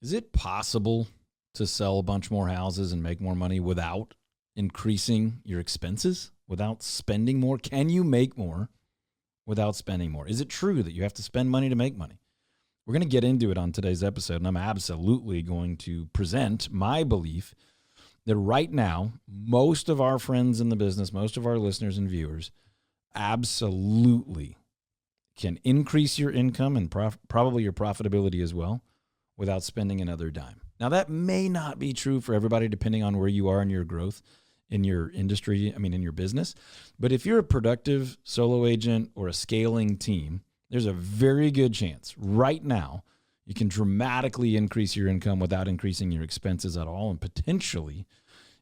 Is it possible to sell a bunch more houses and make more money without increasing your expenses, without spending more? Can you make more without spending more? Is it true that you have to spend money to make money? We're going to get into it on today's episode, and I'm absolutely going to present my belief that right now, most of our friends in the business, most of our listeners and viewers absolutely can increase your income and probably your profitability as well without spending another dime. Now, that may not be true for everybody depending on where you are in your growth, in your industry, in your business. But if you're a productive solo agent or a scaling team, there's a very good chance right now you can dramatically increase your income without increasing your expenses at all and potentially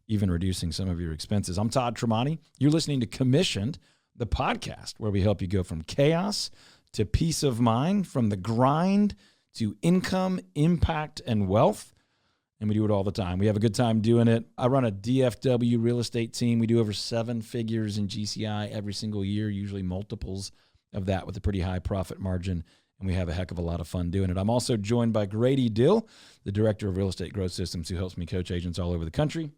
even reducing some of your expenses. I'm Todd Tremonti. You're listening to Commissioned, the podcast where we help you go from chaos to peace of mind, from the grind to income, impact, and wealth. And we do it all the time. We have a good time doing it. I run a DFW real estate team. We do over 7 figures in GCI every single year, usually multiples of that with a pretty high profit margin. And we have a heck of a lot of fun doing it. I'm also joined by Grady Dill, the Director of Real Estate Growth Systems, who helps me coach agents all over the country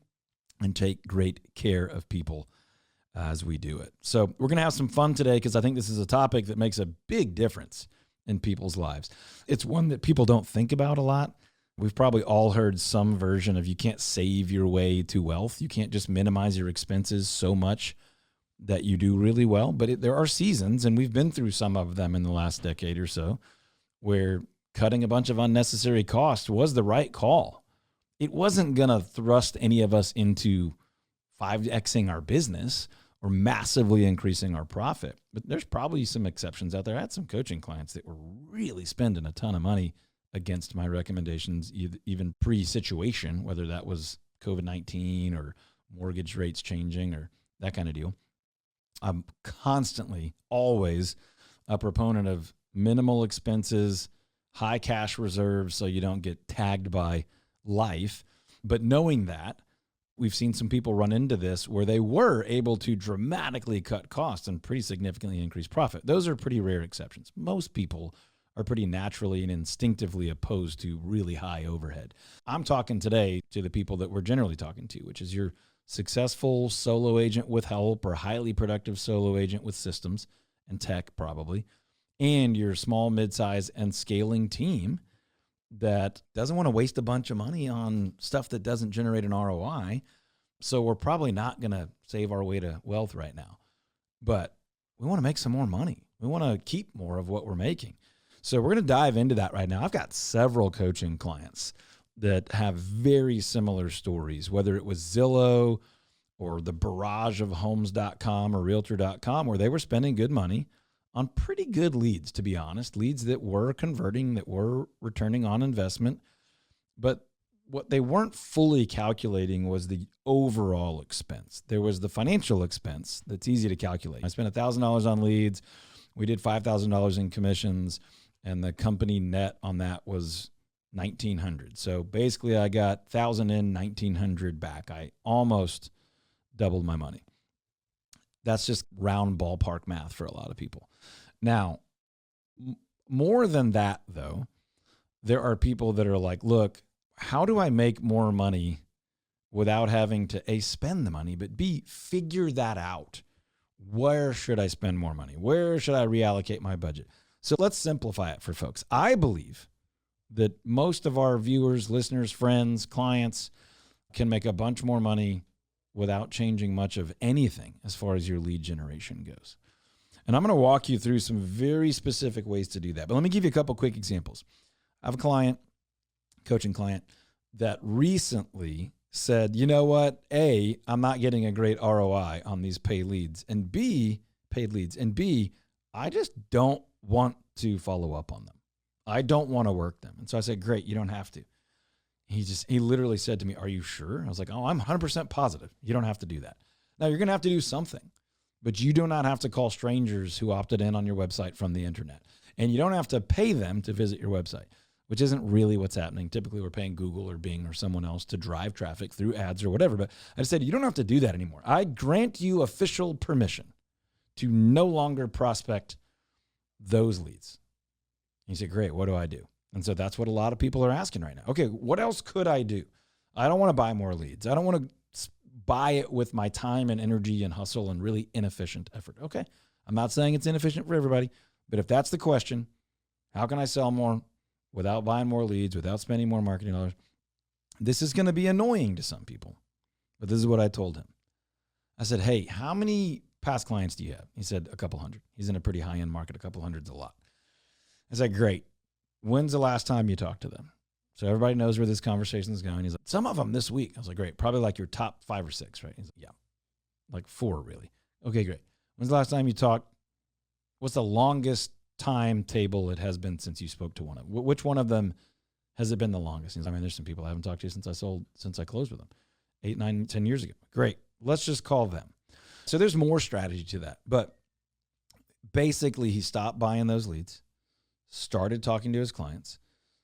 and take great care of people as we do it. So we're going to have some fun today because I think this is a topic that makes a big difference in people's lives. It's one that people don't think about a lot. We've probably all heard some version of you can't save your way to wealth. You can't just minimize your expenses so much that you do really well. But there are seasons, and we've been through some of them in the last decade or so, where cutting a bunch of unnecessary costs was the right call. It wasn't going to thrust any of us into 5Xing our business or massively increasing our profit. But there's probably some exceptions out there. I had some coaching clients that were really spending a ton of money against my recommendations, even pre-situation, whether that was COVID-19 or mortgage rates changing or that kind of deal. I'm constantly, always a proponent of minimal expenses, high cash reserves so you don't get tagged by life. But knowing that, we've seen some people run into this where they were able to dramatically cut costs and pretty significantly increase profit. Those are pretty rare exceptions. Most people are pretty naturally and instinctively opposed to really high overhead. I'm talking today to the people that we're generally talking to, which is your successful solo agent with help or highly productive solo agent with systems and tech probably, and your small, mid-size, and scaling team that doesn't want to waste a bunch of money on stuff that doesn't generate an ROI. So we're probably not going to save our way to wealth right now. But we want to make some more money. We want to keep more of what we're making. So we're going to dive into that right now. I've got several coaching clients that have very similar stories, whether it was Zillow or the barrage of homes.com or realtor.com, where they were spending good money on pretty good leads, to be honest, leads that were converting, that were returning on investment. But what they weren't fully calculating was the overall expense. There was the financial expense that's easy to calculate. I spent $1,000 on leads. We did $5,000 in commissions, and the company net on that was $1,900. So basically I got 1,000 in, 1,900 back. I almost doubled my money. That's just round ballpark math for a lot of people. Now, more than that though, there are people that are like, look, how do I make more money without having to A, spend the money, but B, figure that out? Where should I spend more money? Where should I reallocate my budget? So let's simplify it for folks. I believe that most of our viewers, listeners, friends, clients can make a bunch more money without changing much of anything as far as your lead generation goes. And I'm going to walk you through some very specific ways to do that. But let me give you a couple quick examples. I have a client, coaching client, that recently said, you know what? A, I'm not getting a great ROI on these paid leads. And B, I just don't want to follow up on them. I don't want to work them. And so I said, great, you don't have to. He literally said to me, are you sure? I was like, oh, I'm 100% positive. You don't have to do that. Now you're going to have to do something, but you do not have to call strangers who opted in on your website from the internet. And you don't have to pay them to visit your website, which isn't really what's happening. Typically we're paying Google or Bing or someone else to drive traffic through ads or whatever. But I just said, you don't have to do that anymore. I grant you official permission to no longer prospect those leads. He said, great, what do I do? And so that's what a lot of people are asking right now. Okay, what else could I do? I don't want to buy more leads. I don't want to buy it with my time and energy and hustle and really inefficient effort. Okay, I'm not saying it's inefficient for everybody, but if that's the question, how can I sell more without buying more leads, without spending more marketing dollars? This is going to be annoying to some people, but this is what I told him. I said, hey, how many past clients do you have? He said, a couple hundred. He's in a pretty high-end market. A couple hundred's a lot. I said, great. When's the last time you talked to them? So everybody knows where this conversation is going. He's like, some of them this week. I was like, great. Probably like your top 5 or 6, right? He's like, yeah, like 4 really. Okay, great. When's the last time you talked? What's the longest timetable it has been since you spoke to one of them? Which one of them has it been the longest? He's like, I mean, there's some people I haven't talked to since I closed with them 8, 9, 10 years ago. Great. Let's just call them. So there's more strategy to that. But basically, he stopped buying those leads, started talking to his clients,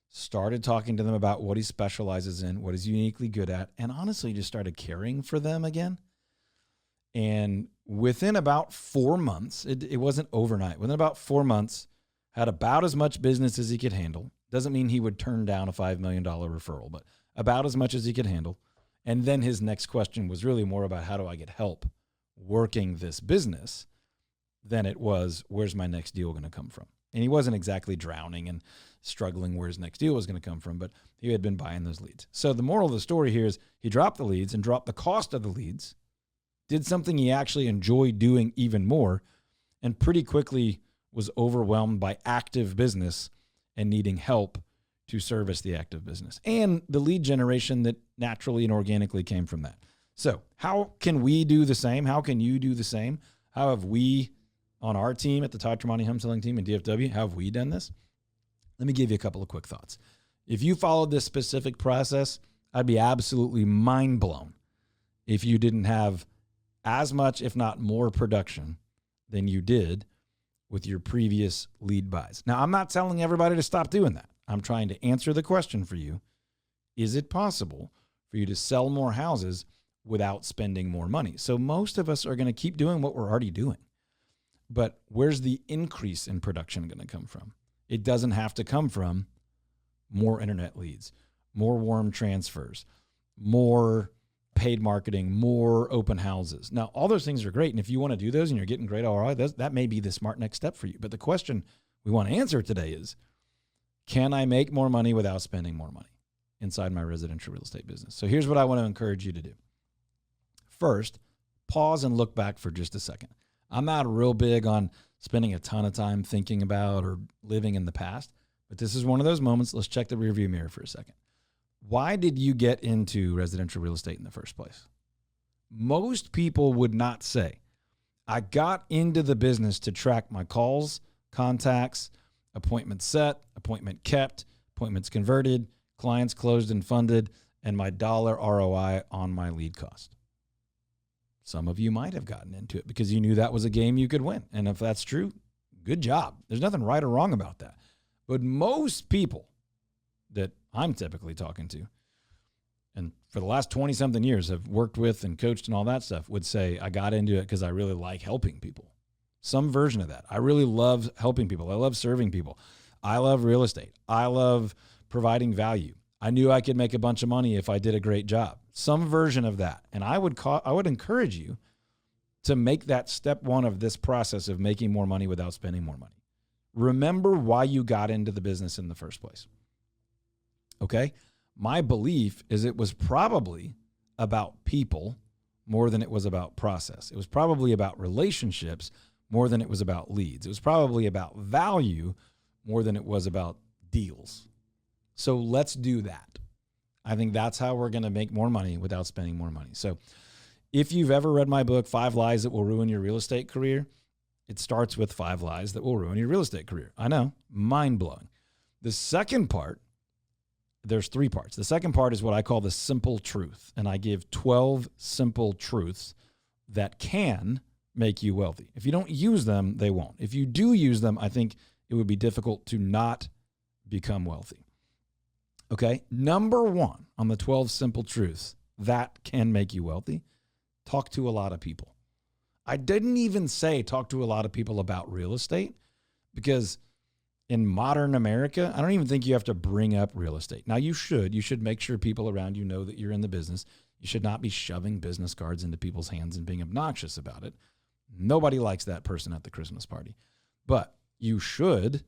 started talking to them about what he specializes in, what he's uniquely good at, and honestly just started caring for them again. And within about 4 months, it wasn't overnight, within about 4 months, had about as much business as he could handle. Doesn't mean he would turn down a $5 million referral, but about as much as he could handle. And then his next question was really more about how do I get help working this business than it was, where's my next deal going to come from? And he wasn't exactly drowning and struggling where his next deal was going to come from, but he had been buying those leads. So the moral of the story here is he dropped the leads and dropped the cost of the leads, did something he actually enjoyed doing even more, and pretty quickly was overwhelmed by active business and needing help to service the active business and the lead generation that naturally and organically came from that. So how can we do the same? How can you do the same? How have we on our team at the Todd Tremonti Home Selling Team in DFW, how have we done this? Let me give you a couple of quick thoughts. If you followed this specific process, I'd be absolutely mind blown if you didn't have as much, if not more production than you did with your previous lead buys. Now, I'm not telling everybody to stop doing that. I'm trying to answer the question for you. Is it possible for you to sell more houses without spending more money? So most of us are going to keep doing what we're already doing. But where's the increase in production going to come from? It doesn't have to come from more internet leads, more warm transfers, more paid marketing, more open houses. Now, all those things are great. And if you want to do those and you're getting great ROI, that may be the smart next step for you. But the question we want to answer today is, can I make more money without spending more money inside my residential real estate business? So here's what I want to encourage you to do. First, pause and look back for just a second. I'm not real big on spending a ton of time thinking about or living in the past, but this is one of those moments. Let's check the rearview mirror for a second. Why did you get into residential real estate in the first place? Most people would not say, I got into the business to track my calls, contacts, appointments set, appointment kept, appointments converted, clients closed and funded, and my dollar ROI on my lead cost. Some of you might have gotten into it because you knew that was a game you could win. And if that's true, good job. There's nothing right or wrong about that. But most people that I'm typically talking to, and for the last 20-something years have worked with and coached and all that stuff, would say, I got into it because I really like helping people. Some version of that. I really love helping people. I love serving people. I love real estate. I love providing value. I knew I could make a bunch of money if I did a great job. Some version of that. And I would encourage you to make that step one of this process of making more money without spending more money. Remember why you got into the business in the first place. Okay? My belief is it was probably about people more than it was about process. It was probably about relationships more than it was about leads. It was probably about value more than it was about deals. So let's do that. I think that's how we're going to make more money without spending more money. So if you've ever read my book, 5 Lies That Will Ruin Your Real Estate Career, it starts with 5 lies that will ruin your real estate career. I know, mind-blowing. The second part, there's 3 parts. The second part is what I call the simple truth. And I give 12 simple truths that can make you wealthy. If you don't use them, they won't. If you do use them, I think it would be difficult to not become wealthy. Okay, number 1 on the 12 simple truths that can make you wealthy, talk to a lot of people. I didn't even say talk to a lot of people about real estate, because in modern America, I don't even think you have to bring up real estate. Now you should make sure people around you know that you're in the business. You should not be shoving business cards into people's hands and being obnoxious about it. Nobody likes that person at the Christmas party. But you should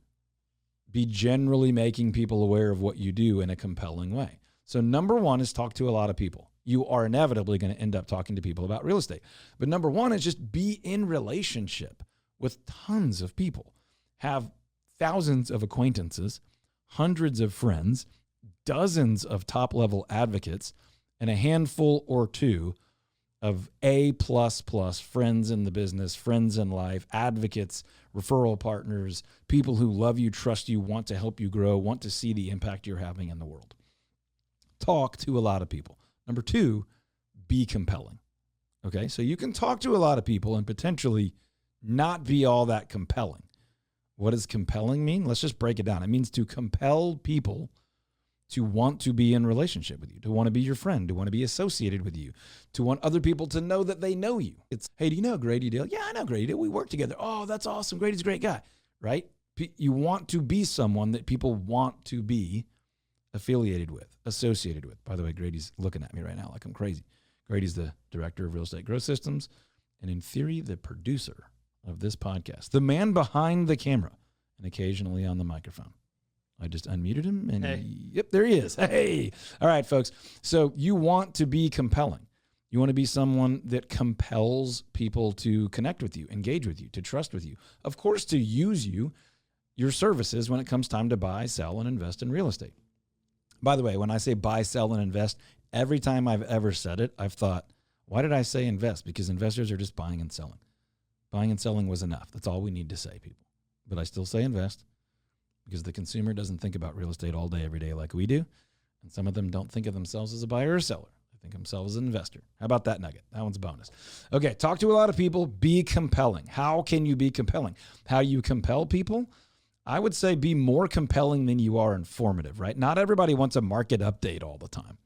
be generally making people aware of what you do in a compelling way. So number one is talk to a lot of people. You are inevitably going to end up talking to people about real estate. But number one is just be in relationship with tons of people. Have thousands of acquaintances, hundreds of friends, dozens of top-level advocates, and a handful or two of A++ friends in the business, friends in life, advocates, referral partners, people who love you, trust you, want to help you grow, want to see the impact you're having in the world. Talk to a lot of people. Number two, be compelling. Okay, so you can talk to a lot of people and potentially not be all that compelling. What does compelling mean? Let's just break it down. It means to compel people to want to be in relationship with you, to want to be your friend, to want to be associated with you, to want other people to know that they know you. It's, hey, do you know Grady Dale? Yeah, I know Grady Dale. We work together. Oh, that's awesome. Grady's a great guy, right? You want to be someone that people want to be affiliated with, associated with. By the way, Grady's looking at me right now like I'm crazy. Grady's the director of real estate growth systems, and in theory, the producer of this podcast, the man behind the camera and occasionally on the microphone. I just unmuted him, and yep, there he is. Hey. All right, folks. So you want to be compelling. You want to be someone that compels people to connect with you, engage with you, to trust with you. Of course, to use you, your services when it comes time to buy, sell, and invest in real estate. By the way, when I say buy, sell, and invest, every time I've ever said it, I've thought, why did I say invest? Because investors are just buying and selling. Buying and selling was enough. That's all we need to say, people. But I still say invest because the consumer doesn't think about real estate all day, every day like we do. And some of them don't think of themselves as a buyer or seller. They think of themselves as an investor. How about that nugget? That one's bonus. Okay, talk to a lot of people. Be compelling. How can you be compelling? How you compel people? I would say be more compelling than you are informative, right? Not everybody wants a market update all the time,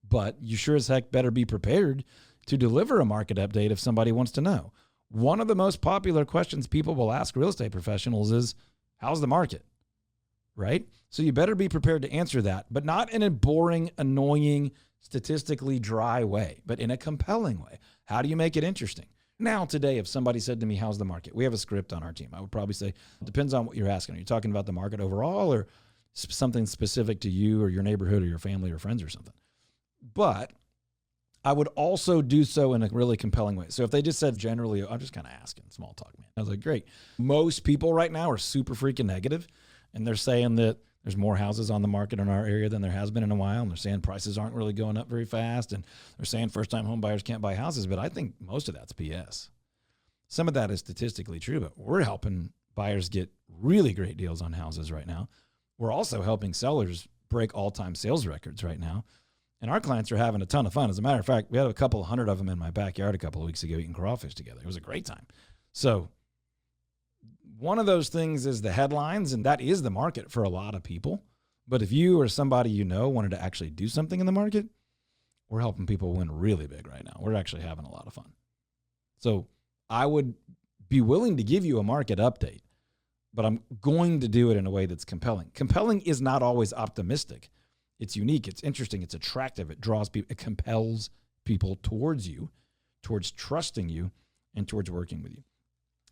but you sure as heck better be prepared to deliver a market update if somebody wants to know. One of the most popular questions people will ask real estate professionals is, how's the market? Right? So you better be prepared to answer that, but not in a boring, annoying, statistically dry way, but in a compelling way. How do you make it interesting? Now, today, if somebody said to me, how's the market? We have a script on our team. I would probably say, it depends on what you're asking. Are you talking about the market overall or something specific to you or your neighborhood or your family or friends or something? But I would also do so in a really compelling way. So if they just said generally, I'm just kind of asking, small talk, man. I was like, great. Most people right now are super freaking negative, and they're saying that there's more houses on the market in our area than there has been in a while. And they're saying prices aren't really going up very fast. And they're saying first-time home buyers can't buy houses. But I think most of that's BS. Some of that is statistically true, but we're helping buyers get really great deals on houses right now. We're also helping sellers break all-time sales records right now. And our clients are having a ton of fun. As a matter of fact, we had a couple hundred of them in my backyard a couple of weeks ago eating crawfish together. It was a great time. So one of those things is the headlines, and that is the market for a lot of people. But if you or somebody you know wanted to actually do something in the market, we're helping people win really big right now. We're actually having a lot of fun. So I would be willing to give you a market update, but I'm going to do it in a way that's compelling. Compelling is not always optimistic. It's unique. It's interesting. It's attractive. It draws people. It compels people towards you, towards trusting you, and towards working with you.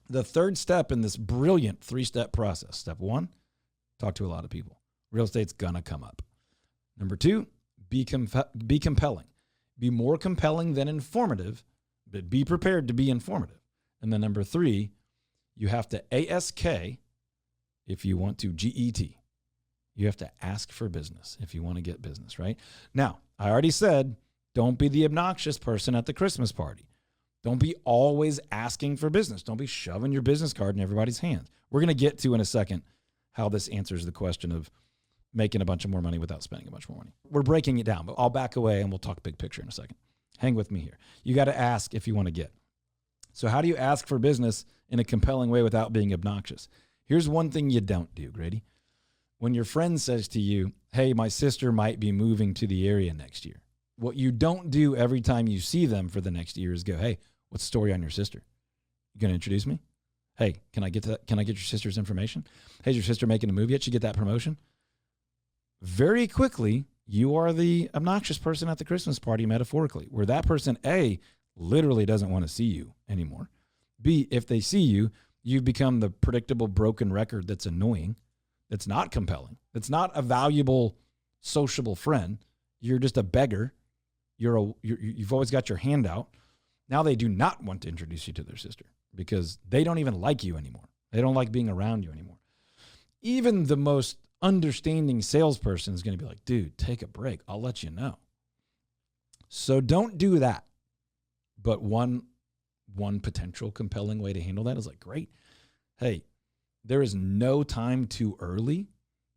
The third step in this brilliant 3-step process. Step 1, talk to a lot of people. Real estate's going to come up. Number 2, be compelling. Be more compelling than informative, but be prepared to be informative. And then number 3, you have to ASK if you want to GET. You have to ask for business if you want to get business, right? Now, I already said, don't be the obnoxious person at the Christmas party. Don't be always asking for business. Don't be shoving your business card in everybody's hands. We're going to get to in a second how this answers the question of making a bunch of more money without spending a bunch more money. We're breaking it down, but I'll back away and we'll talk big picture in a second. Hang with me here. You got to ask if you want to get. So how do you ask for business in a compelling way without being obnoxious? Here's one thing you don't do, Grady. When your friend says to you, hey, my sister might be moving to the area next year. What you don't do every time you see them for the next year is go, hey, what's the story on your sister? You going to introduce me? Hey, can I get that? Can I get your sister's information? Hey, is your sister making a move yet? She get that promotion? Very quickly, you are the obnoxious person at the Christmas party, metaphorically, where that person, A, literally doesn't want to see you anymore. B, if they see you, you've become the predictable broken record that's annoying, that's not compelling, that's not a valuable, sociable friend. You're just a beggar. You've always got your hand out. Now they do not want to introduce you to their sister because they don't even like you anymore. They don't like being around you anymore. Even the most understanding salesperson is going to be like, dude, take a break. I'll let you know. So don't do that. But one potential compelling way to handle that is like, great. Hey, there is no time too early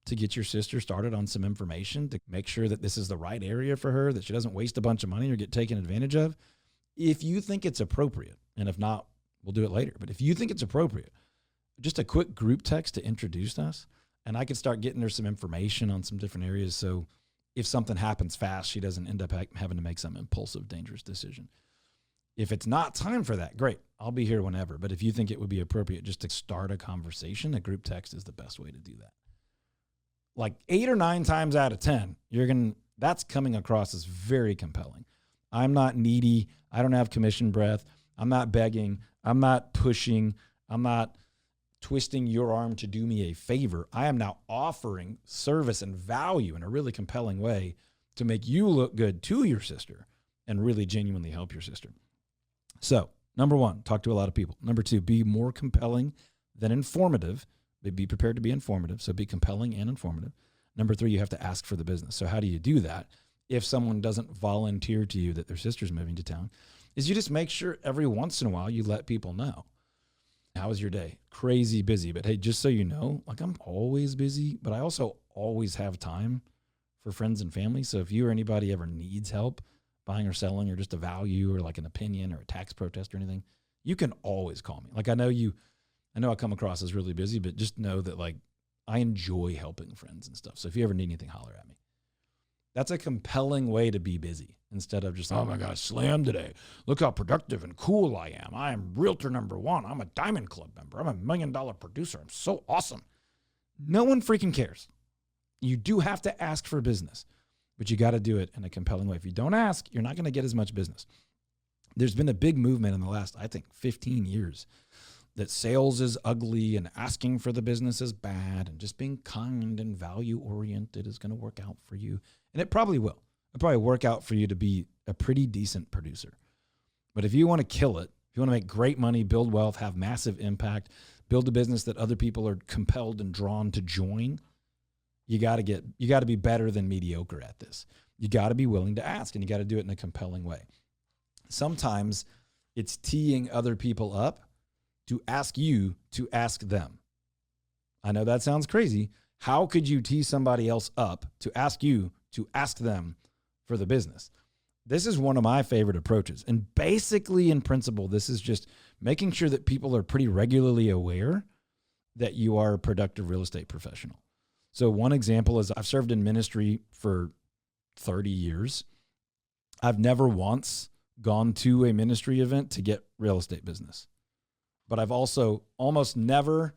to get your sister started on some information to make sure that this is the right area for her, that she doesn't waste a bunch of money or get taken advantage of. If you think it's appropriate, and if not, we'll do it later. But if you think it's appropriate, just a quick group text to introduce us, and I could start getting her some information on some different areas. So if something happens fast, she doesn't end up having to make some impulsive, dangerous decision. If it's not time for that, great. I'll be here whenever. But if you think it would be appropriate just to start a conversation, a group text is the best way to do that. Like 8 or 9 times out of 10, that's coming across as very compelling. I'm not needy. I don't have commission breath. I'm not begging. I'm not pushing. I'm not twisting your arm to do me a favor. I am now offering service and value in a really compelling way to make you look good to your sister and really genuinely help your sister. So, number 1, talk to a lot of people. Number 2, be more compelling than informative. Be prepared to be informative. So be compelling and informative. Number 3, you have to ask for the business. So how do you do that? If someone doesn't volunteer to you that their sister's moving to town, is you just make sure every once in a while you let people know. How was your day? Crazy busy. But hey, just so you know, like I'm always busy, but I also always have time for friends and family. So if you or anybody ever needs help buying or selling or just a value or like an opinion or a tax protest or anything, you can always call me. Like I know I come across as really busy, but just know that like I enjoy helping friends and stuff. So if you ever need anything, holler at me. That's a compelling way to be busy instead of just, oh my gosh, slammed today. Look how productive and cool I am. I am realtor number 1. I'm a Diamond Club member. I'm $1 million producer. I'm so awesome. No one freaking cares. You do have to ask for business, but you got to do it in a compelling way. If you don't ask, you're not going to get as much business. There's been a big movement in the last, I think, 15 years that sales is ugly and asking for the business is bad and just being kind and value-oriented is going to work out for you. And it probably will. It'll probably work out for you to be a pretty decent producer. But if you want to kill it, if you want to make great money, build wealth, have massive impact, build a business that other people are compelled and drawn to join, you got to be better than mediocre at this. You got to be willing to ask, and you got to do it in a compelling way. Sometimes it's teeing other people up to ask you to ask them. I know that sounds crazy. How could you tee somebody else up to ask you to ask them for the business? This is one of my favorite approaches. And basically, in principle, this is just making sure that people are pretty regularly aware that you are a productive real estate professional. So one example is I've served in ministry for 30 years. I've never once gone to a ministry event to get real estate business. But I've also almost never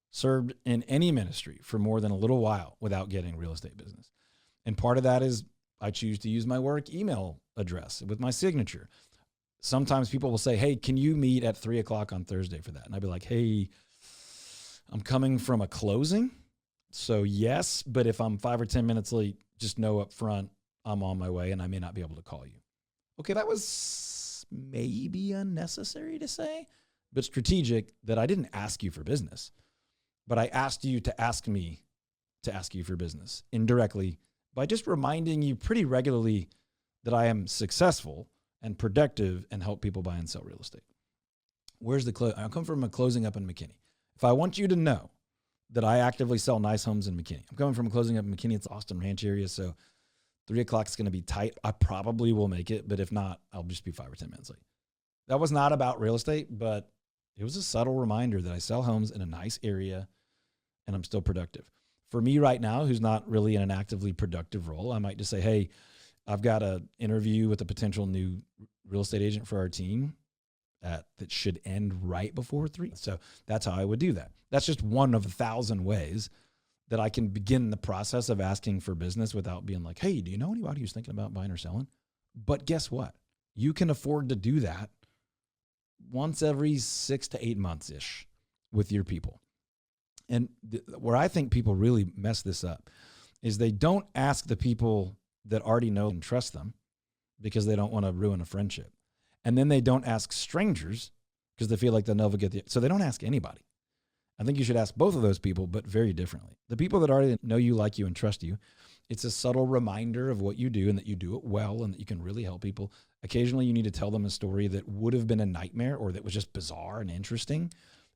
served in any ministry for more than a little while without getting real estate business. And part of that is I choose to use my work email address with my signature. Sometimes people will say, hey, can you meet at 3:00 on Thursday for that? And I'd be like, hey, I'm coming from a closing. So yes, but if I'm 5 or 10 minutes late, just know up front I'm on my way and I may not be able to call you. Okay, that was maybe unnecessary to say, but strategic that I didn't ask you for business, but I asked you to ask me to ask you for business indirectly by just reminding you pretty regularly that I am successful and productive and help people buy and sell real estate. Where's the close? I come from a closing up in McKinney. If I want you to know that I actively sell nice homes in McKinney, I'm coming from a closing up in McKinney. It's Austin Ranch area, so 3:00 is going to be tight. I probably will make it, but if not, I'll just be 5 or 10 minutes late. That was not about real estate, but it was a subtle reminder that I sell homes in a nice area and I'm still productive. For me right now, who's not really in an actively productive role, I might just say, hey, I've got an interview with a potential new real estate agent for our team. that should end right before 3. So that's how I would do that. That's just one of 1,000 ways that I can begin the process of asking for business without being like, hey, do you know anybody who's thinking about buying or selling? But guess what? You can afford to do that once every 6 to 8 months-ish with your people. And where I think people really mess this up is they don't ask the people that already know and trust them because they don't want to ruin a friendship. And then they don't ask strangers because they feel like they'll never get so they don't ask anybody. I think you should ask both of those people, but very differently. The people that already know you, like you, and trust you, it's a subtle reminder of what you do and that you do it well and that you can really help people. Occasionally you need to tell them a story that would have been a nightmare or that was just bizarre and interesting,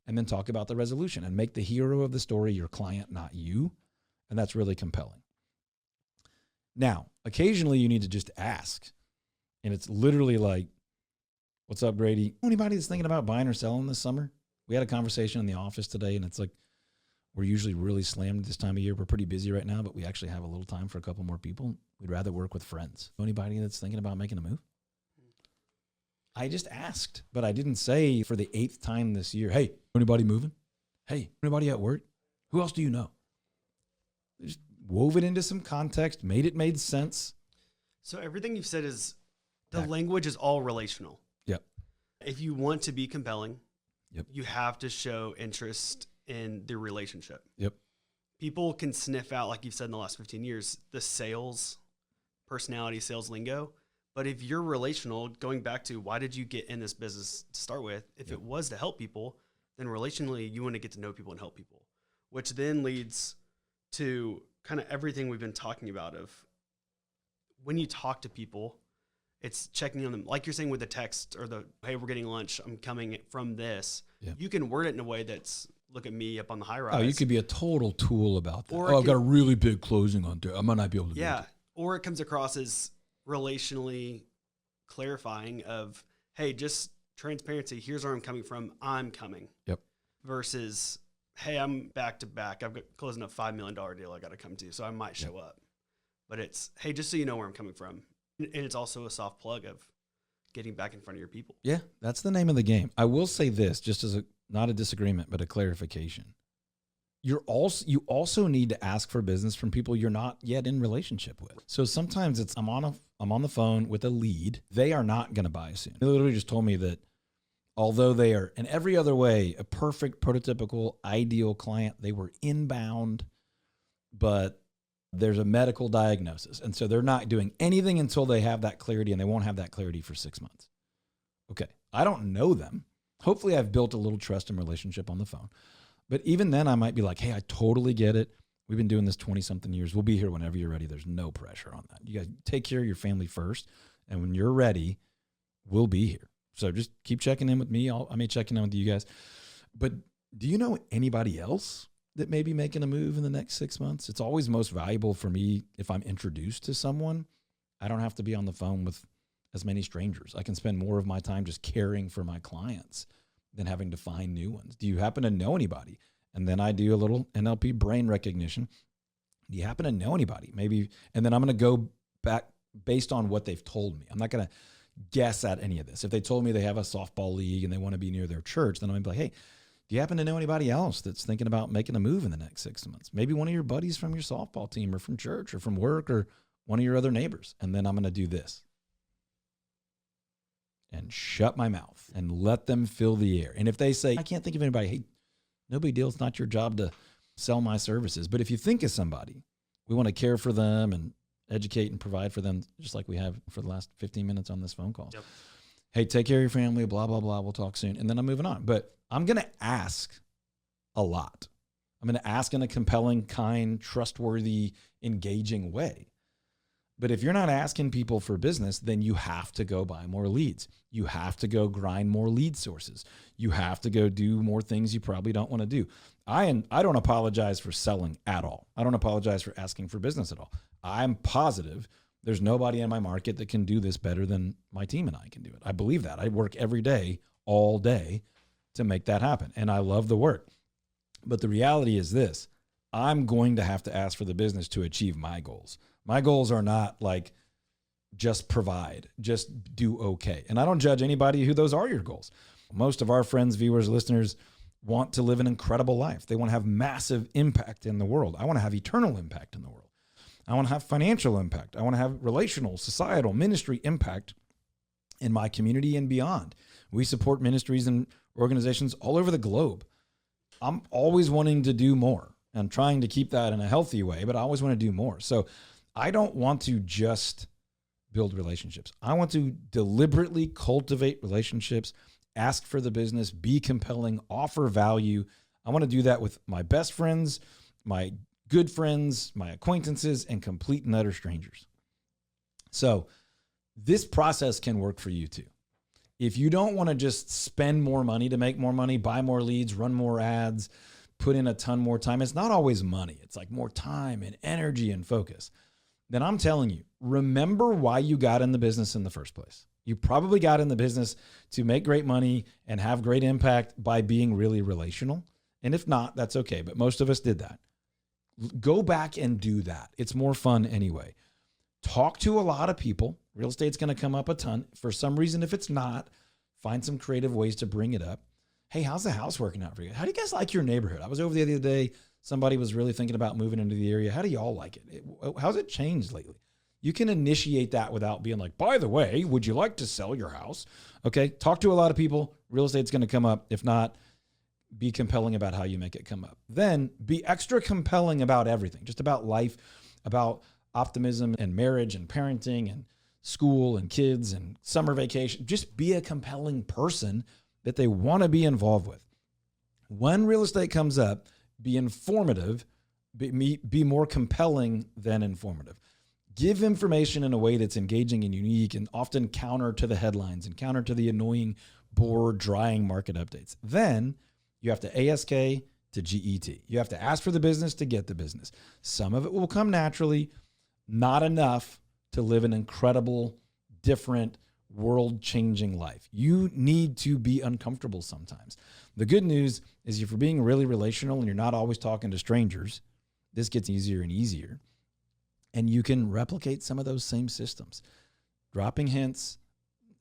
and then talk about the resolution and make the hero of the story your client, not you. And that's really compelling. Now, occasionally you need to just ask. And it's literally like, what's up, Grady? Anybody that's thinking about buying or selling this summer? We had a conversation in the office today, and it's like, we're usually really slammed this time of year. We're pretty busy right now, but we actually have a little time for a couple more people. We'd rather work with friends. Anybody that's thinking about making a move? I just asked, but I didn't say for the 8th time this year, hey, anybody moving? Hey, anybody at work? Who else do you know? Just wove it into some context, made sense. So everything you've said is the language is all relational. Yep. If you want to be compelling, yep, you have to show interest in the relationship. Yep. People can sniff out, like you've said in the last 15 years, the sales personality, sales lingo. But if you're relational, going back to why did you get in this business to start with? If it was to help people, then relationally, you want to get to know people and help people, which then leads to kind of everything we've been talking about of when you talk to people, it's checking on them. Like you're saying with the text or the, hey, we're getting lunch, I'm coming from this. Yep. You can word it in a way that's, look at me up on the high rise. Oh, you could be a total tool about that. Or I've got a really big closing on there. I might not be able to do it. Or it comes across as relationally clarifying of, hey, just transparency. Here's where I'm coming from. I'm coming. Yep. Versus, hey, I'm back to back. I've got closing a $5 million deal I got to come to, so I might show up. But it's, hey, just so you know where I'm coming from. And it's also a soft plug of getting back in front of your people. Yeah, that's the name of the game. I will say this, just as not a disagreement, but a clarification. You also need to ask for business from people you're not yet in relationship with. So sometimes it's I'm on the phone with a lead. They are not going to buy soon. They literally just told me that although they are in every other way a perfect, prototypical, ideal client, they were inbound, but there's a medical diagnosis. And so they're not doing anything until they have that clarity, and they won't have that clarity for 6 months. Okay. I don't know them. Hopefully I've built a little trust and relationship on the phone. But even then I might be like, hey, I totally get it. We've been doing this 20-something years. We'll be here whenever you're ready. There's no pressure on that. You guys take care of your family first. And when you're ready, we'll be here. So just keep checking in with me. I may check in with you guys. But do you know anybody else that may be making a move in the next 6 months? It's always most valuable for me if I'm introduced to someone. I don't have to be on the phone with as many strangers. I can spend more of my time just caring for my clients than having to find new ones. Do you happen to know anybody? And then I do a little NLP brain recognition. Do you happen to know anybody? Maybe, and then I'm going to go back based on what they've told me. I'm not going to guess at any of this. If they told me they have a softball league and they want to be near their church, then I'm going to be like, hey, do you happen to know anybody else that's thinking about making a move in the next 6 months? Maybe one of your buddies from your softball team or from church or from work or one of your other neighbors. And then I'm going to do this and shut my mouth and let them fill the air. And if they say, I can't think of anybody, hey, no big deal. It's not your job to sell my services. But if you think of somebody, we want to care for them and educate and provide for them, just like we have for the last 15 minutes on this phone call. Yep. Hey, take care of your family, blah, blah, blah. We'll talk soon. And then I'm moving on. But I'm going to ask a lot. I'm going to ask in a compelling, kind, trustworthy, engaging way. But if you're not asking people for business, then you have to go buy more leads. You have to go grind more lead sources. You have to go do more things you probably don't want to do. I don't apologize for selling at all. I don't apologize for asking for business at all. I'm positive there's nobody in my market that can do this better than my team and I can do it. I believe that. I work every day, all day to make that happen. And I love the work. But the reality is this, I'm going to have to ask for the business to achieve my goals. My goals are not like just provide, just do okay. And I don't judge anybody who those are your goals. Most of our friends, viewers, listeners want to live an incredible life. They want to have massive impact in the world. I want to have eternal impact in the world. I want to have financial impact. I want to have relational, societal, ministry impact in my community and beyond. We support ministries and organizations all over the globe. I'm always wanting to do more and trying to keep that in a healthy way, but I always want to do more. So I don't want to just build relationships. I want to deliberately cultivate relationships, ask for the business, be compelling, offer value. I want to do that with my best friends, my good friends, my acquaintances, and complete and utter strangers. So this process can work for you too. If you don't want to just spend more money to make more money, buy more leads, run more ads, put in a ton more time, it's not always money. It's like more time and energy and focus. Then I'm telling you, remember why you got in the business in the first place. You probably got in the business to make great money and have great impact by being really relational. And if not, that's okay. But most of us did that. Go back and do that. It's more fun anyway. Talk to a lot of people. Real estate's going to come up a ton. For some reason, if it's not, find some creative ways to bring it up. Hey, how's the house working out for you? How do you guys like your neighborhood? I was over the other day. Somebody was really thinking about moving into the area. How do y'all like it? How's it changed lately? You can initiate that without being like, by the way, would you like to sell your house? Okay, talk to a lot of people. Real estate's going to come up. If not, be compelling about how you make it come up. Then be extra compelling about everything, just about life, about optimism and marriage and parenting and school and kids and summer vacation. Just be a compelling person that they want to be involved with. When real estate comes up, be informative, be more compelling than informative. Give information in a way that's engaging and unique and often counter to the headlines and counter to the annoying, bored, drying market updates. Then you have to ASK to GET. You have to ask for the business to get the business. Some of it will come naturally, not enough to live an incredible, different, world-changing life. You need to be uncomfortable sometimes. The good news is if you're being really relational and you're not always talking to strangers, this gets easier and easier. And you can replicate some of those same systems. Dropping hints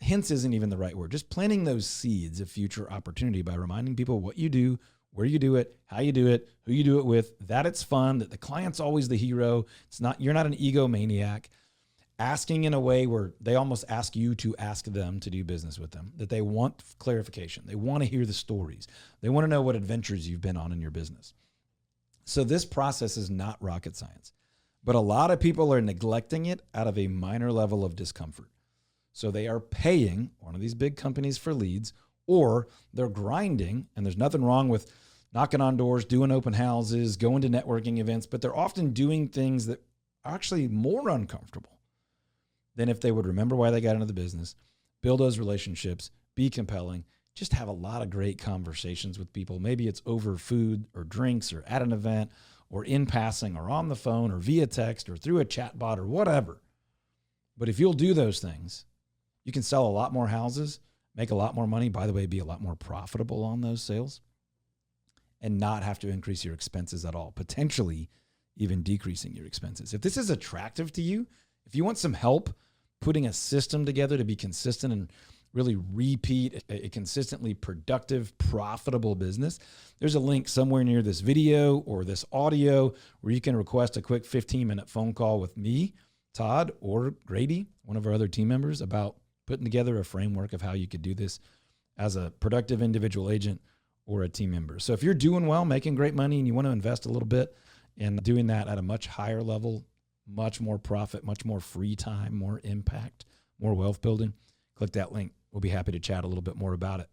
isn't even the right word. Just planting those seeds of future opportunity by reminding people what you do, where you do it, how you do it, who you do it with, that it's fun, that the client's always the hero. You're not an egomaniac. Asking in a way where they almost ask you to ask them to do business with them, that they want clarification. They want to hear the stories. They want to know what adventures you've been on in your business. So this process is not rocket science, but a lot of people are neglecting it out of a minor level of discomfort. So they are paying one of these big companies for leads, or they're grinding, and there's nothing wrong with knocking on doors, doing open houses, going to networking events, but they're often doing things that are actually more uncomfortable than if they would remember why they got into the business, build those relationships, be compelling, just have a lot of great conversations with people. Maybe it's over food or drinks or at an event or in passing or on the phone or via text or through a chat bot or whatever. But if you'll do those things, you can sell a lot more houses, make a lot more money, by the way, be a lot more profitable on those sales, and not have to increase your expenses at all, potentially even decreasing your expenses. If this is attractive to you, if you want some help putting a system together to be consistent and really repeat a consistently productive, profitable business, there's a link somewhere near this video or this audio where you can request a quick 15-minute phone call with me, Todd, or Grady, one of our other team members, about putting together a framework of how you could do this as a productive individual agent or a team member. So if you're doing well, making great money, and you want to invest a little bit in doing that at a much higher level, much more profit, much more free time, more impact, more wealth building, click that link. We'll be happy to chat a little bit more about it.